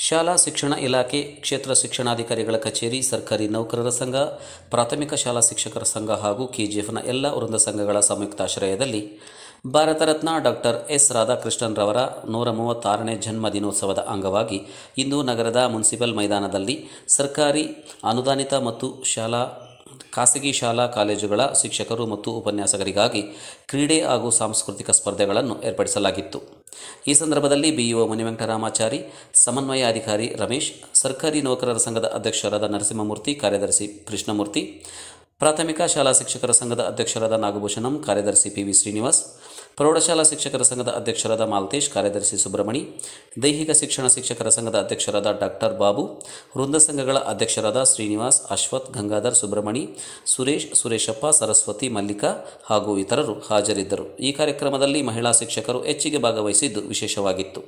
ಶಾಲಾ ಶಿಕ್ಷಣ ಇಲಾಖೆ, ಕ್ಷೇತ್ರ ಶಿಕ್ಷಣಾಧಿಕಾರಿಗಳ ಕಚೇರಿ, ಸರ್ಕಾರಿ ನೌಕರರ ಸಂಘ, ಪ್ರಾಥಮಿಕ ಶಾಲಾ ಶಿಕ್ಷಕರ ಸಂಘ ಹಾಗೂ ಕೆಜಿಎಫ್ನ ಎಲ್ಲ ವೃಂದ ಸಂಘಗಳ ಸಂಯುಕ್ತಾಶ್ರಯದಲ್ಲಿ ಭಾರತ ರತ್ನ ಡಾಕ್ಟರ್ ಎಸ್ ರಾಧಾಕೃಷ್ಣನ್ ರವರ 136ನೇ ಜನ್ಮ ದಿನೋತ್ಸವದ ಅಂಗವಾಗಿ ಇಂದು ನಗರದ ಮುನ್ಸಿಪಲ್ ಮೈದಾನದಲ್ಲಿ ಸರ್ಕಾರಿ, ಅನುದಾನಿತ ಮತ್ತು ಖಾಸಗಿ ಶಾಲಾ ಕಾಲೇಜುಗಳ ಶಿಕ್ಷಕರು ಮತ್ತು ಉಪನ್ಯಾಸಕರಿಗಾಗಿ ಕ್ರೀಡೆ ಹಾಗೂ ಸಾಂಸ್ಕೃತಿಕ ಸ್ಪರ್ಧೆಗಳನ್ನು ಏರ್ಪಡಿಸಲಾಗಿತ್ತು. ಈ ಸಂದರ್ಭದಲ್ಲಿ ಬಿಇಒ ಮುನಿವೆಂಕಟರಾಮಾಚಾರಿ, ಸಮನ್ವಯ ಅಧಿಕಾರಿ ರಮೇಶ್, ಸರ್ಕಾರಿ ನೌಕರರ ಸಂಘದ ಅಧ್ಯಕ್ಷರಾದ ನರಸಿಂಹಮೂರ್ತಿ, ಕಾರ್ಯದರ್ಶಿ ಕೃಷ್ಣಮೂರ್ತಿ, ಪ್ರಾಥಮಿಕ ಶಾಲಾ ಶಿಕ್ಷಕರ ಸಂಘದ ಅಧ್ಯಕ್ಷರಾದ ನಾಗಭೂಷಣಂ, ಕಾರ್ಯದರ್ಶಿ ಪಿವಿ ಶ್ರೀನಿವಾಸ್, ಪ್ರೌಢಶಾಲಾ ಶಿಕ್ಷಕರ ಸಂಘದ ಅಧ್ಯಕ್ಷರಾದ ಮಾಲ್ತೇಶ್, ಕಾರ್ಯದರ್ಶಿ ಸುಬ್ರಹ್ಮಣಿ, ದೈಹಿಕ ಶಿಕ್ಷಣ ಶಿಕ್ಷಕರ ಸಂಘದ ಅಧ್ಯಕ್ಷರಾದ ಡಾಕ್ಟರ್ ಬಾಬು, ವೃಂದ ಸಂಘಗಳ ಅಧ್ಯಕ್ಷರಾದ ಶ್ರೀನಿವಾಸ್, ಅಶ್ವಥ್, ಗಂಗಾಧರ್, ಸುಬ್ರಹ್ಮಣಿ, ಸುರೇಶ್, ಸುರೇಶಪ್ಪ, ಸರಸ್ವತಿ, ಮಲ್ಲಿಕಾ ಹಾಗೂ ಇತರರು ಹಾಜರಿದ್ದರು. ಈ ಕಾರ್ಯಕ್ರಮದಲ್ಲಿ ಮಹಿಳಾ ಶಿಕ್ಷಕರು ಹೆಚ್ಚಿಗೆ ಭಾಗವಹಿಸಿದ್ದು ವಿಶೇಷವಾಗಿತ್ತು.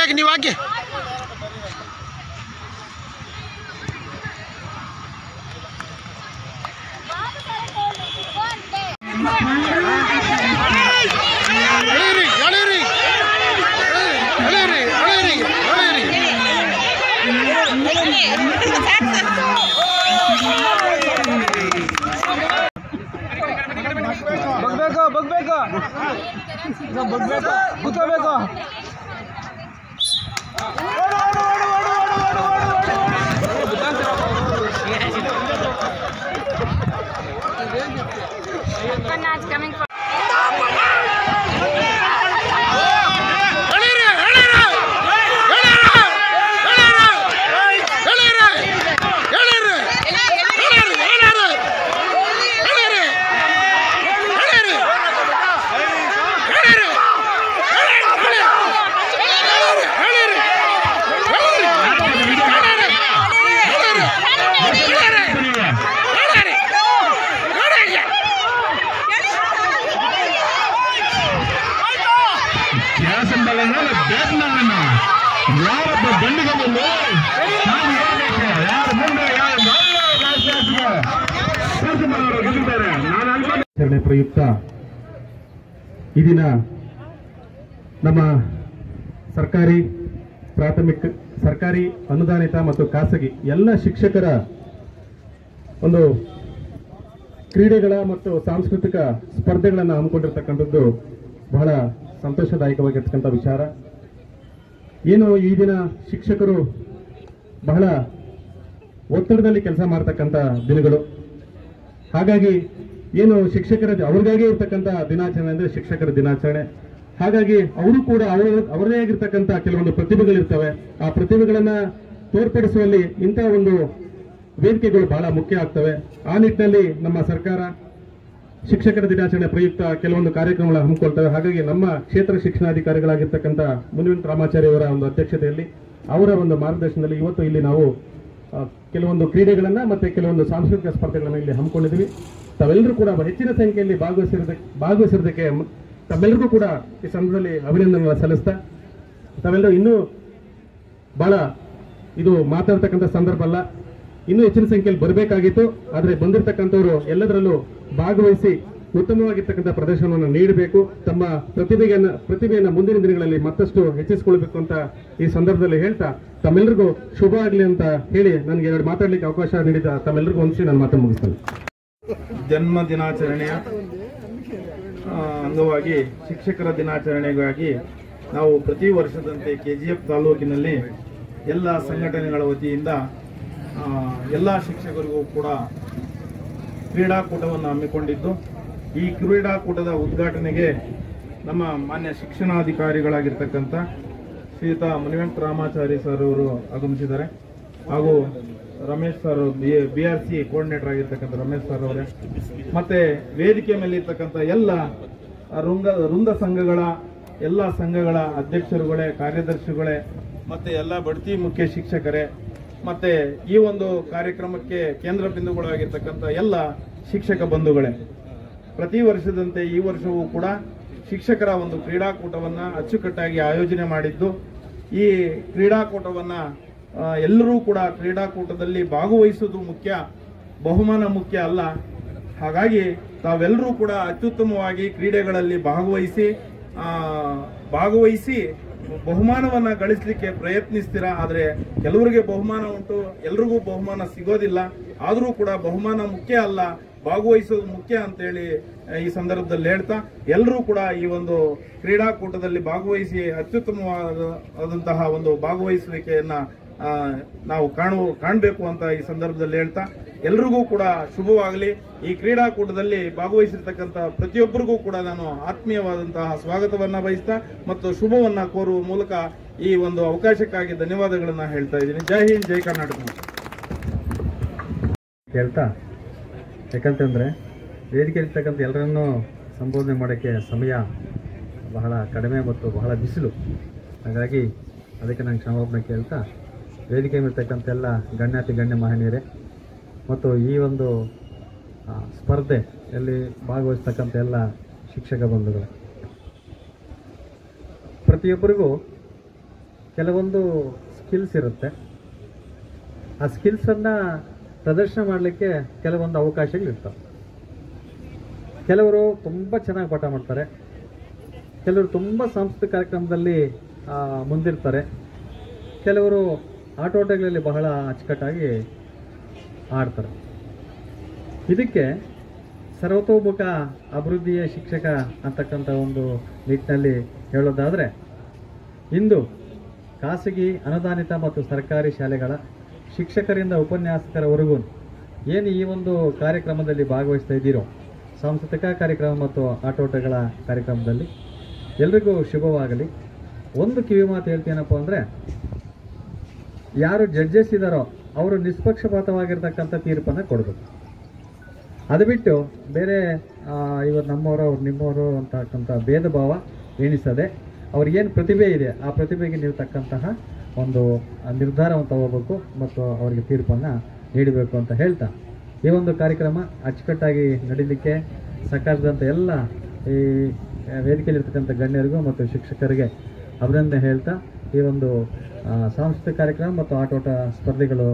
ಹಾಕಿ ನೀವು ಹಾಕಿ. ಬಗ್ಬೇಕು ಕೂತ್ಕೋಬೇಕು. ಪ್ರಯುಕ್ತ ಈ ದಿನ ನಮ್ಮ ಸರ್ಕಾರಿ, ಪ್ರಾಥಮಿಕ, ಸರ್ಕಾರಿ, ಅನುದಾನಿತ ಮತ್ತು ಖಾಸಗಿ ಎಲ್ಲ ಶಿಕ್ಷಕರ ಒಂದು ಕ್ರೀಡೆಗಳ ಮತ್ತು ಸಾಂಸ್ಕೃತಿಕ ಸ್ಪರ್ಧೆಗಳನ್ನು ಹಮ್ಮಿಕೊಂಡಿರ್ತಕ್ಕಂಥದ್ದು ಬಹಳ ಸಂತೋಷದಾಯಕವಾಗಿರ್ತಕ್ಕಂಥ ವಿಚಾರ. ಏನು ಈ ದಿನ ಶಿಕ್ಷಕರು ಬಹಳ ಒತ್ತಡದಲ್ಲಿ ಕೆಲಸ ಮಾಡತಕ್ಕಂಥ ದಿನಗಳು. ಹಾಗಾಗಿ ಏನು ಶಿಕ್ಷಕರ ಅವ್ರಿಗಾಗೇ ಇರ್ತಕ್ಕಂಥ ದಿನಾಚರಣೆ ಅಂದರೆ ಶಿಕ್ಷಕರ ದಿನಾಚರಣೆ. ಹಾಗಾಗಿ ಅವರು ಕೂಡ ಅವರದೇ ಆಗಿರ್ತಕ್ಕಂಥ ಕೆಲವೊಂದು ಪ್ರತಿಭೆಗಳಿರ್ತವೆ. ಆ ಪ್ರತಿಭೆಗಳನ್ನ ತೋರ್ಪಡಿಸುವಲ್ಲಿ ಇಂಥ ಒಂದು ವೇದಿಕೆಗಳು ಬಹಳ ಮುಖ್ಯ ಆಗ್ತವೆ. ಆ ನಿಟ್ಟಿನಲ್ಲಿ ನಮ್ಮ ಸರ್ಕಾರ ಶಿಕ್ಷಕರ ದಿನಾಚರಣೆ ಪ್ರಯುಕ್ತ ಕೆಲವೊಂದು ಕಾರ್ಯಕ್ರಮಗಳ ಹಮ್ಮಿಕೊಳ್ತವೆ. ಹಾಗಾಗಿ ನಮ್ಮ ಕ್ಷೇತ್ರ ಶಿಕ್ಷಣಾಧಿಕಾರಿಗಳಾಗಿರ್ತಕ್ಕಂಥ ಮುನಿವೆಂಕಟರಾಮಾಚಾರಿ ಅವರ ಒಂದು ಅಧ್ಯಕ್ಷತೆಯಲ್ಲಿ, ಅವರ ಒಂದು ಮಾರ್ಗದರ್ಶನದಲ್ಲಿ ಇವತ್ತು ಇಲ್ಲಿ ನಾವು ಕೆಲವೊಂದು ಕ್ರೀಡೆಗಳನ್ನ ಮತ್ತೆ ಕೆಲವೊಂದು ಸಾಂಸ್ಕೃತಿಕ ಸ್ಪರ್ಧೆಗಳನ್ನು ಇಲ್ಲಿ ಹಮ್ಮಿಕೊಂಡಿದ್ವಿ. ತಾವೆಲ್ಲರೂ ಕೂಡ ಹೆಚ್ಚಿನ ಸಂಖ್ಯೆಯಲ್ಲಿ ಭಾಗವಹಿಸಿರೋದಕ್ಕೆ ತಮ್ಮೆಲ್ಲರಿಗೂ ಕೂಡ ಈ ಸಂದರ್ಭದಲ್ಲಿ ಅಭಿನಂದನೆಗಳನ್ನು ಸಲ್ಲಿಸ್ತಾ, ತಾವೆಲ್ಲರೂ ಇನ್ನೂ ಬಹಳ ಇದು ಮಾತಾಡ್ತಕ್ಕಂಥ ಸಂದರ್ಭ ಅಲ್ಲ, ಇನ್ನೂ ಹೆಚ್ಚಿನ ಸಂಖ್ಯೆಯಲ್ಲಿ ಬರಬೇಕಾಗಿತ್ತು. ಆದರೆ ಬಂದಿರತಕ್ಕಂಥವರು ಎಲ್ಲದರಲ್ಲೂ ಭಾಗವಹಿಸಿ ಉತ್ತಮವಾಗಿರ್ತಕ್ಕಂಥ ಪ್ರದರ್ಶನವನ್ನು ನೀಡಬೇಕು. ತಮ್ಮ ಪ್ರತಿಭೆಯನ್ನು ಮುಂದಿನ ದಿನಗಳಲ್ಲಿ ಮತ್ತಷ್ಟು ಹೆಚ್ಚಿಸಿಕೊಳ್ಬೇಕು ಅಂತ ಈ ಸಂದರ್ಭದಲ್ಲಿ ಹೇಳ್ತಾ ತಮ್ಮೆಲ್ಲರಿಗೂ ಶುಭ ಆಗಲಿ ಅಂತ ಹೇಳಿ ನನಗೆ 2 ಮಾತಾಡಲಿಕ್ಕೆ ಅವಕಾಶ ನೀಡಿದ ತಮ್ಮೆಲ್ಲರಿಗೂ ಹೊಂದಿಸಿ ನಾನು ಮಾತನ್ನು ಮುಗಿಸ್ತೇನೆ. ಜನ್ಮ ದಿನಾಚರಣೆಯ ಅಂಗವಾಗಿ ಶಿಕ್ಷಕರ ದಿನಾಚರಣೆಗಾಗಿ ನಾವು ಪ್ರತಿ ವರ್ಷದಂತೆ ಕೆಜಿಎಫ್ ತಾಲೂಕಿನಲ್ಲಿ ಎಲ್ಲ ಸಂಘಟನೆಗಳ ವತಿಯಿಂದ ಎಲ್ಲ ಶಿಕ್ಷಕರಿಗೂ ಕೂಡ ಕ್ರೀಡಾಕೂಟವನ್ನು ಹಮ್ಮಿಕೊಂಡಿದ್ದು, ಈ ಕ್ರೀಡಾಕೂಟದ ಉದ್ಘಾಟನೆಗೆ ನಮ್ಮ ಮಾನ್ಯ ಶಿಕ್ಷಣಾಧಿಕಾರಿಗಳಾಗಿರ್ತಕ್ಕಂಥ ಶ್ರೀಯುತ ಮುನಿವೆಂಕಟರಾಮಾಚಾರಿ ಸರ್ ಅವರು ಆಗಮಿಸಿದ್ದಾರೆ. ಹಾಗೂ ರಮೇಶ್ ಸರ್, BRC ಕೋಆರ್ಡಿನೇಟರ್ ಆಗಿರ್ತಕ್ಕಂಥ ರಮೇಶ್ ಸರ್ ಅವರೇ, ಮತ್ತೆ ವೇದಿಕೆ ಮೇಲೆ ಇರ್ತಕ್ಕಂಥ ಎಲ್ಲ ವೃಂದ ಸಂಘಗಳ ಎಲ್ಲ ಸಂಘಗಳ ಅಧ್ಯಕ್ಷರುಗಳೇ, ಕಾರ್ಯದರ್ಶಿಗಳೇ, ಮತ್ತೆ ಎಲ್ಲ ಬಡ್ತಿ ಮುಖ್ಯ ಶಿಕ್ಷಕರೇ, ಮತ್ತೆ ಈ ಒಂದು ಕಾರ್ಯಕ್ರಮಕ್ಕೆ ಕೇಂದ್ರ ಬಿಂದುಗಳಾಗಿರ್ತಕ್ಕಂಥ ಎಲ್ಲ ಶಿಕ್ಷಕ ಬಂಧುಗಳೇ, ಪ್ರತಿ ವರ್ಷದಂತೆ ಈ ವರ್ಷವೂ ಕೂಡ ಶಿಕ್ಷಕರ ಒಂದು ಕ್ರೀಡಾಕೂಟವನ್ನ ಅಚ್ಚುಕಟ್ಟಾಗಿ ಆಯೋಜನೆ ಮಾಡಿದ್ದು, ಈ ಕ್ರೀಡಾಕೂಟವನ್ನ ಎಲ್ಲರೂ ಕೂಡ ಕ್ರೀಡಾಕೂಟದಲ್ಲಿ ಭಾಗವಹಿಸುವುದು ಮುಖ್ಯ, ಬಹುಮಾನ ಮುಖ್ಯ ಅಲ್ಲ. ಹಾಗಾಗಿ ತಾವೆಲ್ಲರೂ ಕೂಡ ಅತ್ಯುತ್ತಮವಾಗಿ ಕ್ರೀಡೆಗಳಲ್ಲಿ ಭಾಗವಹಿಸಿ ಬಹುಮಾನವನ್ನ ಗಳಿಸಲಿಕ್ಕೆ ಪ್ರಯತ್ನಿಸ್ತೀರಾ. ಆದರೆ ಕೆಲವರಿಗೆ ಬಹುಮಾನ ಉಂಟು, ಎಲ್ರಿಗೂ ಬಹುಮಾನ ಸಿಗೋದಿಲ್ಲ. ಆದರೂ ಕೂಡ ಬಹುಮಾನ ಮುಖ್ಯ ಅಲ್ಲ, ಭಾಗವಹಿಸೋದು ಮುಖ್ಯ ಅಂತೇಳಿ ಈ ಸಂದರ್ಭದಲ್ಲಿ ಹೇಳ್ತಾ, ಎಲ್ಲರೂ ಕೂಡ ಈ ಒಂದು ಕ್ರೀಡಾಕೂಟದಲ್ಲಿ ಭಾಗವಹಿಸಿ ಅತ್ಯುತ್ತಮವಾದಂತಹ ಒಂದು ಭಾಗವಹಿಸುವಿಕೆಯನ್ನ ನಾವು ಕಾಣಬೇಕು ಅಂತ ಈ ಸಂದರ್ಭದಲ್ಲಿ ಹೇಳ್ತಾ, ಎಲ್ರಿಗೂ ಕೂಡ ಶುಭವಾಗಲಿ. ಈ ಕ್ರೀಡಾಕೂಟದಲ್ಲಿ ಭಾಗವಹಿಸಿರ್ತಕ್ಕಂಥ ಪ್ರತಿಯೊಬ್ಬರಿಗೂ ಕೂಡ ನಾನು ಆತ್ಮೀಯವಾದಂತಹ ಸ್ವಾಗತವನ್ನ ಬಯಸ್ತಾ ಮತ್ತು ಶುಭವನ್ನ ಕೋರುವ ಮೂಲಕ ಈ ಒಂದು ಅವಕಾಶಕ್ಕಾಗಿ ಧನ್ಯವಾದಗಳನ್ನ ಹೇಳ್ತಾ ಇದ್ದೀನಿ. ಜೈ ಹಿಂದ್, ಜೈ ಕರ್ನಾಟಕ. ಹೇಳ್ತಾ, ಯಾಕಂತಂದ್ರೆ ವೇದಿಕೆಯಲ್ಲಿರ್ತಕ್ಕಂಥ ಎಲ್ಲರನ್ನೂ ಸಂಬೋಧನೆ ಮಾಡೋಕ್ಕೆ ಸಮಯ ಬಹಳ ಕಡಿಮೆ ಮತ್ತು ಬಹಳ ಬಿಸಿಲು. ಹಾಗಾಗಿ ಅದಕ್ಕೆ ನಾನು ಕ್ಷಮಾಪಣೆ ಕೇಳ್ತಾ, ವೇದಿಕೆ ಮೇಲಿರ್ತಕ್ಕಂಥ ಎಲ್ಲ ಗಣ್ಯಾತಿ ಗಣ್ಯ ಮಹನೀಯರೇ ಮತ್ತು ಈ ಒಂದು ಸ್ಪರ್ಧೆಯಲ್ಲಿ ಭಾಗವಹಿಸ್ತಕ್ಕಂಥ ಎಲ್ಲ ಶಿಕ್ಷಕ ಬಂಧುಗಳು, ಪ್ರತಿಯೊಬ್ಬರಿಗೂ ಕೆಲವೊಂದು ಸ್ಕಿಲ್ಸ್ ಇರುತ್ತೆ. ಆ ಸ್ಕಿಲ್ಸನ್ನು ಪ್ರದರ್ಶನ ಮಾಡಲಿಕ್ಕೆ ಕೆಲವೊಂದು ಅವಕಾಶಗಳಿರ್ತವೆ. ಕೆಲವರು ತುಂಬ ಚೆನ್ನಾಗಿ ಪಾಠ ಮಾಡ್ತಾರೆ, ಕೆಲವರು ತುಂಬ ಸಾಂಸ್ಕೃತಿಕ ಕಾರ್ಯಕ್ರಮದಲ್ಲಿ ಮುಂದಿರ್ತಾರೆ, ಕೆಲವರು ಆಟೋಟಗಳಲ್ಲಿ ಬಹಳ ಅಚ್ಚುಕಟ್ಟಾಗಿ ಆಡ್ತಾರೆ. ಇದಕ್ಕೆ ಸರ್ವತೋಮುಖ ಅಭಿವೃದ್ಧಿಯ ಶಿಕ್ಷಕ ಅಂತಕ್ಕಂಥ ಒಂದು ನಿಟ್ಟಿನಲ್ಲಿ ಹೇಳೋದಾದರೆ, ಇಂದು ಖಾಸಗಿ ಅನುದಾನಿತ ಮತ್ತು ಸರ್ಕಾರಿ ಶಾಲೆಗಳ ಶಿಕ್ಷಕರಿಂದ ಉಪನ್ಯಾಸಕರವರೆಗೂ ಏನು ಈ ಒಂದು ಕಾರ್ಯಕ್ರಮದಲ್ಲಿ ಭಾಗವಹಿಸ್ತಾ ಇದ್ದೀರೋ, ಸಾಂಸ್ಕೃತಿಕ ಕಾರ್ಯಕ್ರಮ ಮತ್ತು ಆಟೋಟಗಳ ಕಾರ್ಯಕ್ರಮದಲ್ಲಿ ಎಲ್ರಿಗೂ ಶುಭವಾಗಲಿ. ಒಂದು ಕಿವಿ ಮಾತು ಹೇಳ್ತೀನಪ್ಪ ಅಂದರೆ, ಯಾರು ಜಡ್ಜಸ್ ಇದ್ದಾರೋ ಅವರು ನಿಷ್ಪಕ್ಷಪಾತವಾಗಿರ್ತಕ್ಕಂಥ ತೀರ್ಪನ್ನು ಕೊಡಬೇಕು. ಅದು ಬಿಟ್ಟು ಬೇರೆ ಇವರು ನಮ್ಮವರು ಅವ್ರು ನಿಮ್ಮವರು ಅಂತಕ್ಕಂಥ ಭೇದ ಭಾವ ಎಣಿಸದೆ ಅವ್ರಿಗೇನು ಪ್ರತಿಭೆ ಇದೆ ಆ ಪ್ರತಿಭೆಗೆ ನೀವು ತಕ್ಕಂತಹ ಒಂದು ನಿರ್ಧಾರವನ್ನು ತಗೋಬೇಕು ಮತ್ತು ಅವರಿಗೆ ತೀರ್ಪನ್ನು ನೀಡಬೇಕು ಅಂತ ಹೇಳ್ತಾ, ಈ ಒಂದು ಕಾರ್ಯಕ್ರಮ ಅಚ್ಚುಕಟ್ಟಾಗಿ ನಡೀಲಿಕ್ಕೆ ಸಹಕರಿಸಿದಂಥ ಎಲ್ಲ ಈ ವೇದಿಕೆಯಲ್ಲಿರ್ತಕ್ಕಂಥ ಗಣ್ಯರಿಗೂ ಮತ್ತು ಶಿಕ್ಷಕರಿಗೆ ಅಭಿನಂದನೆ ಹೇಳ್ತಾ, ಈ ಒಂದು ಸಾಂಸ್ಕೃತಿಕ ಕಾರ್ಯಕ್ರಮ ಮತ್ತು ಆಟೋಟ ಸ್ಪರ್ಧೆಗಳು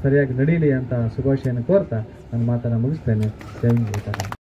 ಸರಿಯಾಗಿ ನಡೀಲಿ ಅಂತ ಶುಭಾಶಯನ ಕೋರ್ತಾ ನನ್ನ ಮಾತನ್ನು ಮುಗಿಸ್ತೇನೆ. ಜೈ ಹಿಂದ್.